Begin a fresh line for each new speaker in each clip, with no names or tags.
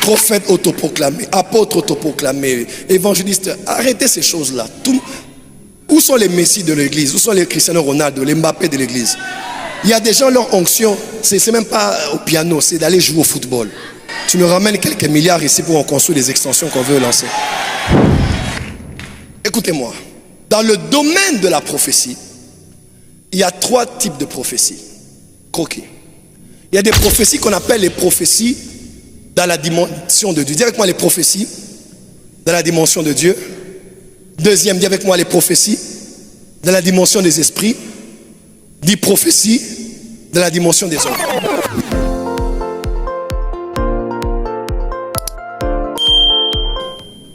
Prophète autoproclamé, apôtre autoproclamé, évangéliste, arrêtez ces choses-là. Où sont les messies de l'église? Où sont les Cristiano Ronaldo, les Mbappé de l'église? Il y a des gens, leur onction, c'est même pas au piano, c'est d'aller jouer au football. Tu nous ramènes quelques milliards ici pour en construire des extensions qu'on veut lancer. Écoutez-moi, dans le domaine de la prophétie, il y a 3 types de prophéties. Croquis. Il y a des prophéties qu'on appelle les prophéties dans la dimension de Dieu. Dis avec moi les prophéties dans la dimension de Dieu. Deuxième, dis avec moi les prophéties dans la dimension des esprits. Dis prophéties dans la dimension des hommes.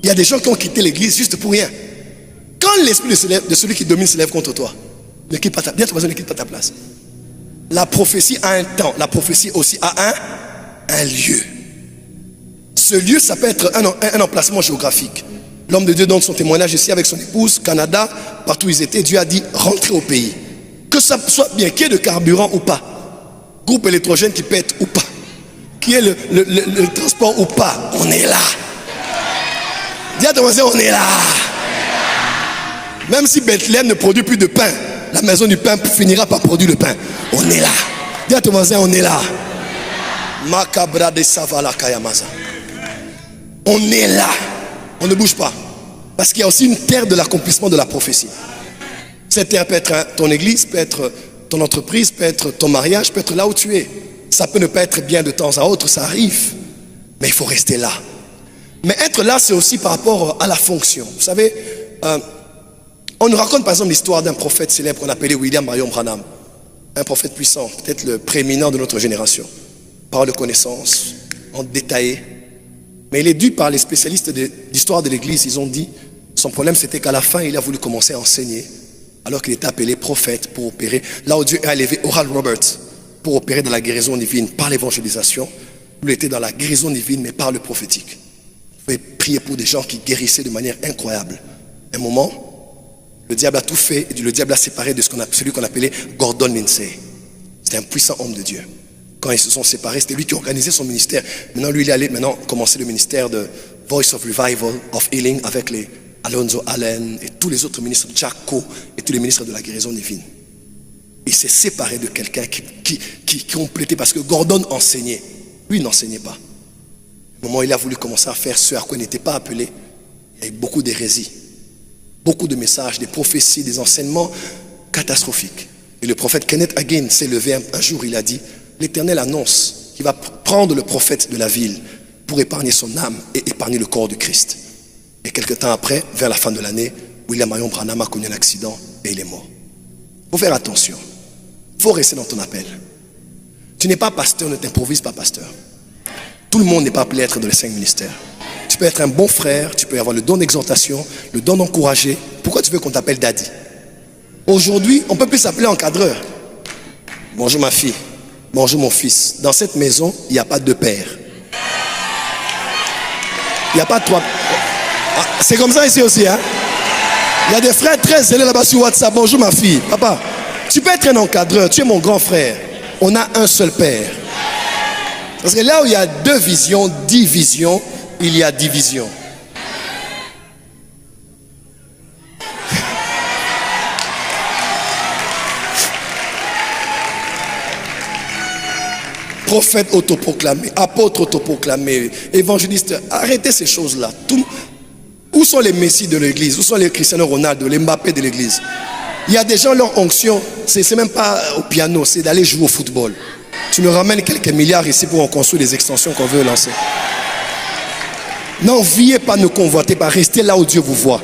Il y a des gens qui ont quitté l'église juste pour rien. Quand l'esprit de celui qui domine se lève contre toi, ne quitte pas ta place. Ne quitte pas ta place. La prophétie a un temps. La prophétie aussi a un lieu. Ce lieu, ça peut être un emplacement géographique. L'homme de Dieu donne son témoignage ici avec son épouse, Canada, partout où ils étaient. Dieu a dit, rentrez au pays. Que ça soit bien, qu'il y ait de carburant ou pas, groupe électrogène qui pète ou pas, qu'il y ait le transport ou pas, on est là. Dis à ton voisin, on est là. Même si Bethléem ne produit plus de pain, la maison du pain finira par produire le pain. On est là. Dis à ton voisin, on est là. Makabra de Savala Kayamaza. On est là. On ne bouge pas. Parce qu'il y a aussi une terre de l'accomplissement de la prophétie. Cette terre peut être ton église, peut être ton entreprise, peut être ton mariage, peut être là où tu es. Ça peut ne pas être bien de temps à autre, ça arrive. Mais il faut rester là. Mais être là, c'est aussi par rapport à la fonction. Vous savez, on nous raconte par exemple l'histoire d'un prophète célèbre qu'on appelait William Marion Branham. Un prophète puissant, peut-être le prééminent de notre génération. Parole de connaissance, en détaillé. Mais il est dû par les spécialistes d'histoire de l'église. Ils ont dit, son problème c'était qu'à la fin, il a voulu commencer à enseigner. Alors qu'il était appelé prophète pour opérer. Là où Dieu a élevé Oral Roberts pour opérer dans la guérison divine par l'évangélisation. Lui était dans la guérison divine mais par le prophétique. Il pouvait prier pour des gens qui guérissaient de manière incroyable. Un moment, le diable a tout fait et le diable a séparé de celui qu'on appelait Gordon Lindsay. C'était un puissant homme de Dieu. Quand ils se sont séparés, c'était lui qui organisait son ministère. Maintenant, lui, il est allé commencer le ministère de Voice of Revival, of Healing, avec les Alonzo Allen et tous les autres ministres, Jack Coe et tous les ministres de la guérison divine. Il s'est séparé de quelqu'un qui complétait, parce que Gordon enseignait. Lui, il n'enseignait pas. Au moment où il a voulu commencer à faire ce à quoi il n'était pas appelé, il y a eu beaucoup d'hérésies, beaucoup de messages, des prophéties, des enseignements catastrophiques. Et le prophète Kenneth Hagin s'est levé un jour, il a dit, l'Éternel annonce qu'il va prendre le prophète de la ville pour épargner son âme et épargner le corps du Christ. Et quelque temps après, vers la fin de l'année, William Marion Branham a connu un accident et il est mort. Il faut faire attention. Il faut rester dans ton appel. Tu n'es pas pasteur, ne t'improvises pas pasteur. Tout le monde n'est pas appelé à être dans les 5 ministères. Tu peux être un bon frère, tu peux avoir le don d'exhortation, le don d'encourager. Pourquoi tu veux qu'on t'appelle daddy? Aujourd'hui, on ne peut plus s'appeler encadreur. Bonjour ma fille, bonjour mon fils. Dans cette maison, il n'y a pas de père. Il n'y a pas 3. Ah, c'est comme ça ici aussi, hein? Il y a des frères très zélés là-bas sur WhatsApp. Bonjour ma fille, papa. Tu peux être un encadreur, tu es mon grand frère. On a un seul père. Parce que là où il y a 2 visions, 10 visions, il y a division. Prophète autoproclamé, apôtre autoproclamé, évangéliste, arrêtez ces choses-là. Où sont les messies de l'église? Où sont les Cristiano Ronaldo, les Mbappé de l'église? Il y a des gens, leur onction, c'est même pas au piano, c'est d'aller jouer au football. Tu nous ramènes quelques milliards ici pour en construire des extensions qu'on veut lancer. N'enviez pas, ne convoitez pas, restez là où Dieu vous voit.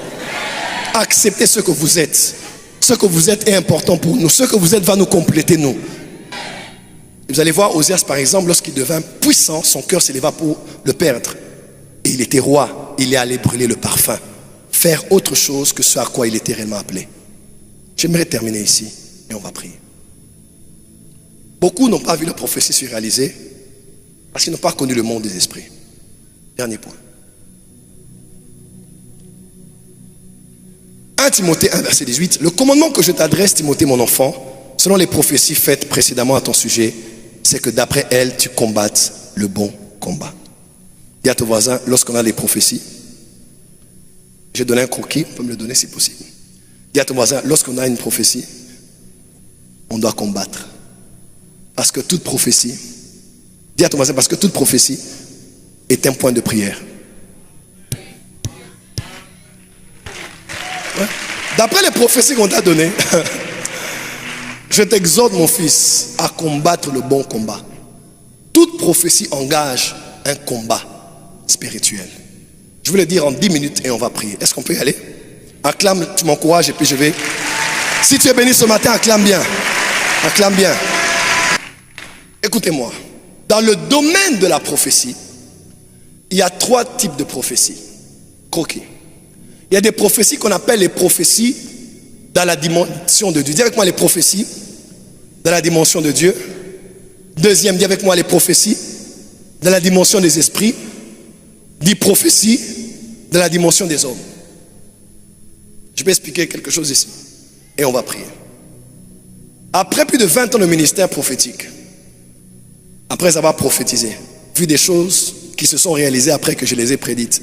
Acceptez ce que vous êtes. Ce que vous êtes est important pour nous. Ce que vous êtes va nous compléter, nous. Vous allez voir Osias par exemple, lorsqu'il devint puissant, son cœur s'éleva pour le perdre. Et il était roi, il est allé brûler le parfum. Faire autre chose que ce à quoi il était réellement appelé. J'aimerais terminer ici et on va prier. Beaucoup n'ont pas vu la prophétie se réaliser parce qu'ils n'ont pas connu le monde des esprits. Dernier point. 1 Timothée 1 verset 18. Le commandement que je t'adresse, Timothée mon enfant, selon les prophéties faites précédemment à ton sujet, c'est que d'après elles, tu combattes le bon combat. Dis à ton voisin, lorsqu'on a des prophéties, je donne un croquis, on peut me le donner si possible. Dis à ton voisin, lorsqu'on a une prophétie, on doit combattre. Parce que toute prophétie, dis à ton voisin, parce que toute prophétie est un point de prière. Ouais. D'après les prophéties qu'on t'a données, je t'exhorte, mon fils, à combattre le bon combat. Toute prophétie engage un combat spirituel. Je vais le dire en 10 minutes et on va prier. Est-ce qu'on peut y aller? Acclame, tu m'encourages et puis je vais. Si tu es béni ce matin, acclame bien. Acclame bien. Écoutez-moi. Dans le domaine de la prophétie, il y a 3 types de prophéties. Croquis. Il y a des prophéties qu'on appelle les prophéties dans la dimension de Dieu. Dis avec moi les prophéties dans la dimension de Dieu. Deuxième, dis avec moi les prophéties dans la dimension des esprits. Dis prophéties dans la dimension des hommes. Je vais expliquer quelque chose ici et on va prier. Après plus de 20 ans de ministère prophétique, après avoir prophétisé, vu des choses qui se sont réalisées après que je les ai prédites,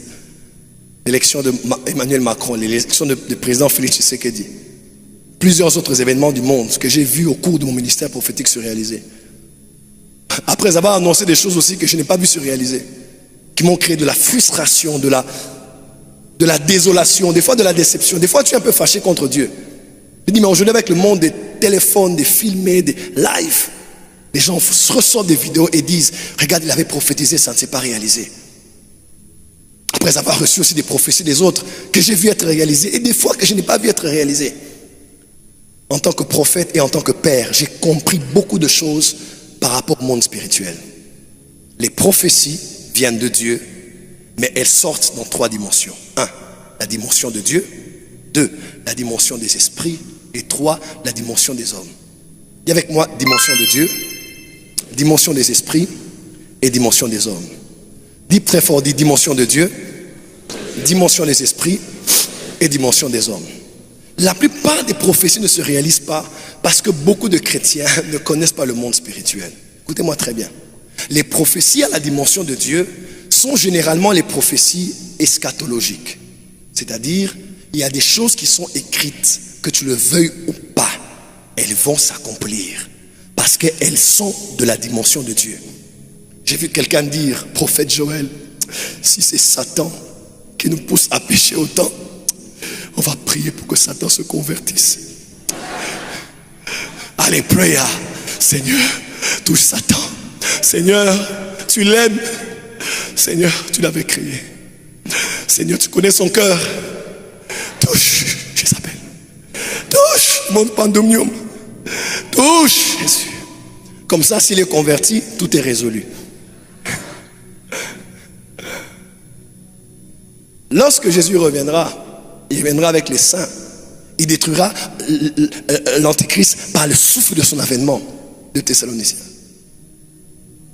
l'élection d'Emmanuel Macron, l'élection du président Félix Tshisekedi, plusieurs autres événements du monde que j'ai vus au cours de mon ministère prophétique se réaliser. Après avoir annoncé des choses aussi que je n'ai pas vu se réaliser, qui m'ont créé de la frustration, de la désolation, des fois de la déception. Des fois tu es un peu fâché contre Dieu. Je dis mais aujourd'hui avec le monde des téléphones, des filmés, des lives, les gens ressortent des vidéos et disent regarde il avait prophétisé, ça ne s'est pas réalisé. Après avoir reçu aussi des prophéties des autres que j'ai vu être réalisées et des fois que je n'ai pas vu être réalisées. En tant que prophète et en tant que père, j'ai compris beaucoup de choses par rapport au monde spirituel. Les prophéties viennent de Dieu, mais elles sortent dans 3 dimensions. 1, la dimension de Dieu. 2, la dimension des esprits. Et 3, la dimension des hommes. Dis avec moi, dimension de Dieu, dimension des esprits et dimension des hommes. Dis très fort, dis dimension de Dieu, dimension des esprits et dimension des hommes. La plupart des prophéties ne se réalisent pas parce que beaucoup de chrétiens ne connaissent pas le monde spirituel. Écoutez-moi très bien. Les prophéties à la dimension de Dieu sont généralement les prophéties eschatologiques. C'est-à-dire, il y a des choses qui sont écrites, que tu le veuilles ou pas, elles vont s'accomplir parce qu'elles sont de la dimension de Dieu. J'ai vu quelqu'un dire, prophète Joël, si c'est Satan qui nous pousse à pécher autant, on va prier pour que Satan se convertisse. Allez, priez, Seigneur, touche Satan. Seigneur, tu l'aimes. Seigneur, tu l'avais créé. Seigneur, tu connais son cœur. Touche, Jézabel. Touche, mon pandémium. Touche, Jésus. Comme ça, s'il est converti, tout est résolu. Lorsque Jésus reviendra, il viendra avec les saints. Il détruira l'antéchrist par le souffle de son avènement de Thessaloniciens.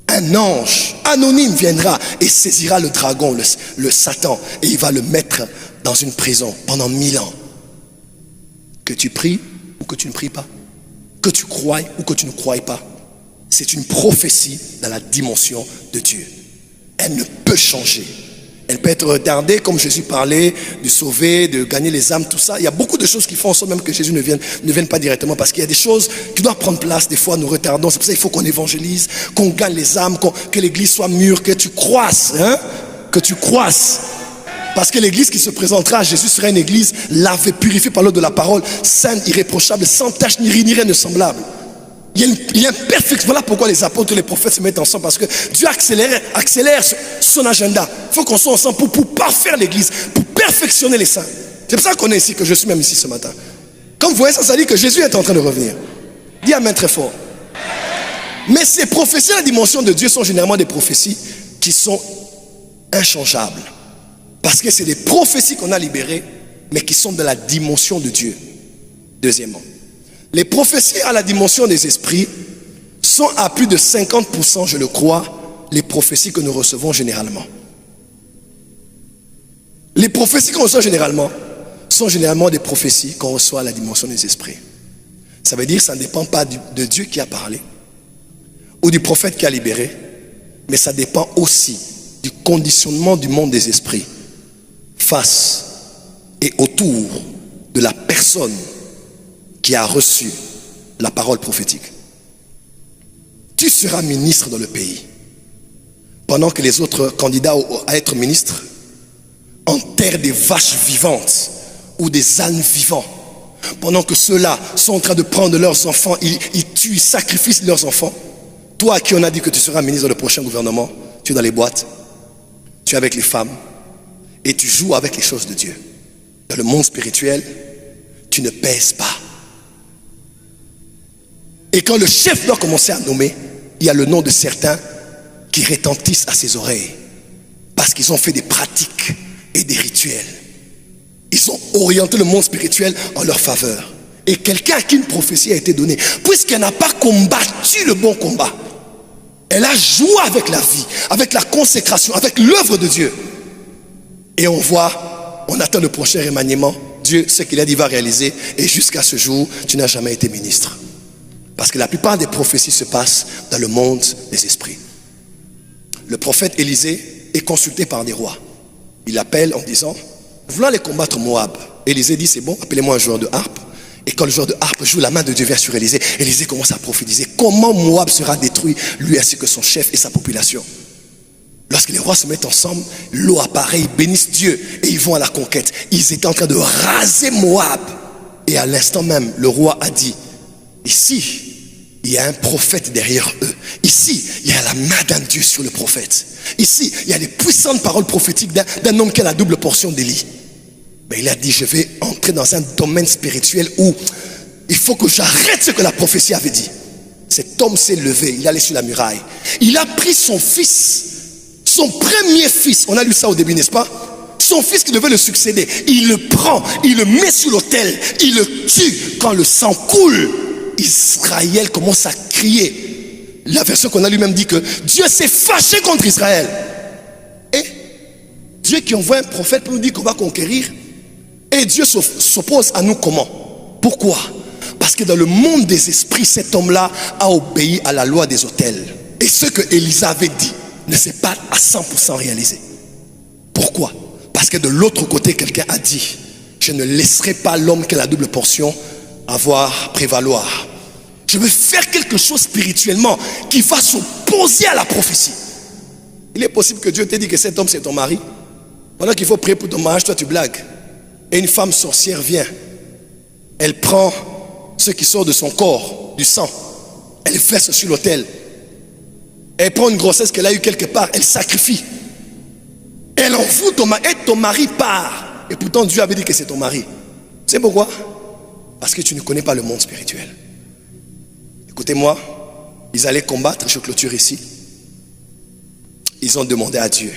Un ange anonyme viendra et saisira le dragon, le Satan, et il va le mettre dans une prison pendant 1000 ans. Que tu pries ou que tu ne pries pas, que tu croies ou que tu ne croies pas, c'est une prophétie dans la dimension de Dieu. Elle ne peut changer. Elle peut être retardée, comme Jésus parlait, de sauver, de gagner les âmes, tout ça. Il y a beaucoup de choses qui font en sorte même que Jésus ne vienne pas directement, parce qu'il y a des choses qui doivent prendre place. Des fois, nous retardons. C'est pour ça qu'il faut qu'on évangélise, qu'on gagne les âmes, que l'église soit mûre, que tu croisses, que tu croisses. Parce que l'église qui se présentera à Jésus sera une église lavée, purifiée par l'eau de la parole, sainte, irréprochable, sans tache, ni rien de semblable. Il y a un perfect. Voilà pourquoi les apôtres et les prophètes se mettent ensemble, parce que Dieu accélère son agenda. Il faut qu'on soit ensemble pour parfaire l'église, pour perfectionner les saints. C'est pour ça qu'on est ici, que je suis même ici ce matin. Comme vous voyez, ça dit que Jésus est en train de revenir. Dis amen très fort. Mais ces prophéties à la dimension de Dieu sont généralement des prophéties qui sont inchangeables. Parce que c'est des prophéties qu'on a libérées, mais qui sont de la dimension de Dieu. Deuxièmement, les prophéties à la dimension des esprits sont à plus de 50%, je le crois, les prophéties que nous recevons généralement. Les prophéties qu'on reçoit généralement sont généralement des prophéties qu'on reçoit à la dimension des esprits. Ça veut dire que ça ne dépend pas de Dieu qui a parlé ou du prophète qui a libéré, mais ça dépend aussi du conditionnement du monde des esprits face et autour de la personne qui a reçu la parole prophétique. Tu seras ministre dans le pays, pendant que les autres candidats à être ministres enterrent des vaches vivantes ou des ânes vivants. Pendant que ceux-là sont en train de prendre leurs enfants, ils tuent, ils sacrifient leurs enfants. Toi à qui on a dit que tu seras ministre dans le prochain gouvernement, tu es dans les boîtes, tu es avec les femmes et tu joues avec les choses de Dieu. Dans le monde spirituel, tu ne pèses pas. Et quand le chef doit commencer à nommer, il y a le nom de certains qui retentissent à ses oreilles parce qu'ils ont fait des pratiques et des rituels. Ils ont orienté le monde spirituel en leur faveur. Et quelqu'un à qui une prophétie a été donnée, puisqu'elle n'a pas combattu le bon combat, elle a joué avec la vie, avec la consécration, avec l'œuvre de Dieu. Et on voit, on attend le prochain remaniement. Dieu, ce qu'il a dit, va réaliser. Et jusqu'à ce jour, tu n'as jamais été ministre. Parce que la plupart des prophéties se passent dans le monde des esprits. Le prophète Élisée est consulté par des rois. Il appelle en disant, voulant aller combattre Moab. Élisée dit, c'est bon, appelez-moi un joueur de harpe. Et quand le joueur de harpe joue, la main de Dieu vient sur Élisée. Élisée commence à prophétiser comment Moab sera détruit, lui ainsi que son chef et sa population. Lorsque les rois se mettent ensemble, l'eau apparaît, ils bénissent Dieu et ils vont à la conquête. Ils étaient en train de raser Moab. Et à l'instant même, le roi a dit, ici, il y a un prophète derrière eux. Ici, il y a la main d'un Dieu sur le prophète. Ici, il y a les puissantes paroles prophétiques d'un homme qui a la double portion d'Élie. Mais il a dit, je vais entrer dans un domaine spirituel où il faut que j'arrête ce que la prophétie avait dit. Cet homme s'est levé, il est allé sur la muraille. Il a pris son fils, son premier fils. On a lu ça au début, n'est-ce pas? Son fils qui devait le succéder. Il le prend, il le met sur l'autel, il le tue. Quand le sang coule, Israël commence à crier. La version qu'on a lui-même dit que Dieu s'est fâché contre Israël. Et Dieu qui envoie un prophète pour nous dire qu'on va conquérir. Et Dieu s'oppose à nous comment? Pourquoi? Parce que dans le monde des esprits, cet homme-là a obéi à la loi des autels. Et ce que Élisa avait dit ne s'est pas à 100% réalisé. Pourquoi? Parce que de l'autre côté, quelqu'un a dit, je ne laisserai pas l'homme qui a la double portion avoir prévaloir. Je veux faire quelque chose spirituellement qui va s'opposer à la prophétie. Il est possible que Dieu t'ait dit que cet homme c'est ton mari. Pendant qu'il faut prier pour ton mariage, toi tu blagues. Et une femme sorcière vient. Elle prend ce qui sort de son corps, du sang. Elle verse sur l'autel. Elle prend une grossesse qu'elle a eue quelque part. Elle sacrifie. Elle envoûte ton mari. Et ton mari part. Et pourtant Dieu avait dit que c'est ton mari. C'est pourquoi? Parce que tu ne connais pas le monde spirituel. Écoutez-moi, ils allaient combattre, je clôture ici. Ils ont demandé à Dieu.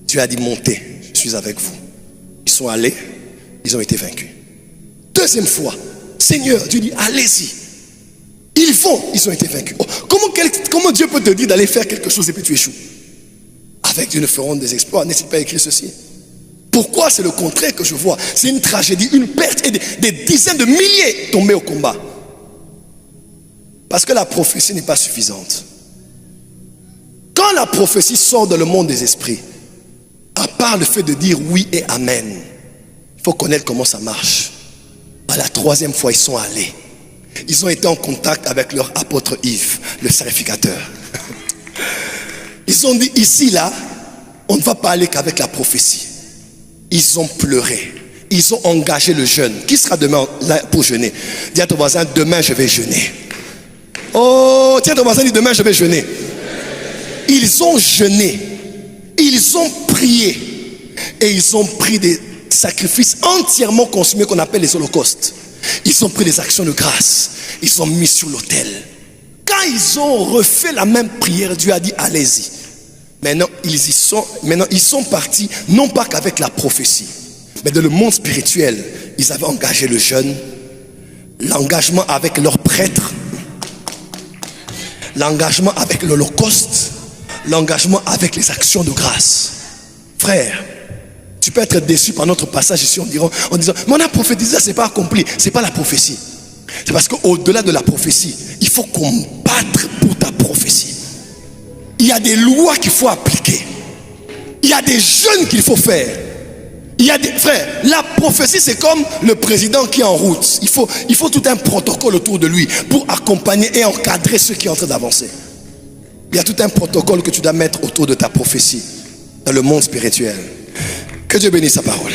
Dieu a dit, montez, je suis avec vous. Ils sont allés, ils ont été vaincus. Deuxième fois, Seigneur, Dieu dit, allez-y. Ils vont, ils ont été vaincus. Oh, comment Dieu peut te dire d'aller faire quelque chose et puis tu échoues? Avec Dieu, nous ferons des exploits. N'hésite pas à écrire ceci. Pourquoi? C'est le contraire que je vois. C'est une tragédie, une perte et des dizaines de milliers tombés au combat. Parce que la prophétie n'est pas suffisante. Quand la prophétie sort dans le monde des esprits, à part le fait de dire oui et amen, il faut connaître comment ça marche. À la troisième fois, ils sont allés. Ils ont été en contact avec leur apôtre Yves, le sacrificateur. Ils ont dit, ici, là, on ne va pas aller qu'avec la prophétie. Ils ont pleuré. Ils ont engagé le jeûne. Qui sera demain là pour jeûner? Dis à ton voisin, demain je vais jeûner. Oh, tiens ton voisin, dis demain je vais jeûner. Ils ont jeûné. Ils ont prié. Et ils ont pris des sacrifices entièrement consumés qu'on appelle les holocaustes. Ils ont pris des actions de grâce. Ils ont mis sur l'autel. Quand ils ont refait la même prière, Dieu a dit allez-y. Maintenant ils sont partis, non pas qu'avec la prophétie, mais dans le monde spirituel, ils avaient engagé le jeûne, l'engagement avec leurs prêtres, l'engagement avec l'holocauste, l'engagement avec les actions de grâce. Frère, tu peux être déçu par notre passage ici en disant, mais on a prophétisé, ça c'est pas accompli. C'est pas la prophétie. C'est parce qu'au-delà de la prophétie, il faut combattre pour ta prophétie. Il y a des lois qu'il faut appliquer. Il y a des jeûnes qu'il faut faire. Il y a des frères, la prophétie c'est comme le président qui est en route. Il faut tout un protocole autour de lui pour accompagner et encadrer ceux qui sont en train d'avancer. Il y a tout un protocole que tu dois mettre autour de ta prophétie dans le monde spirituel. Que Dieu bénisse sa parole.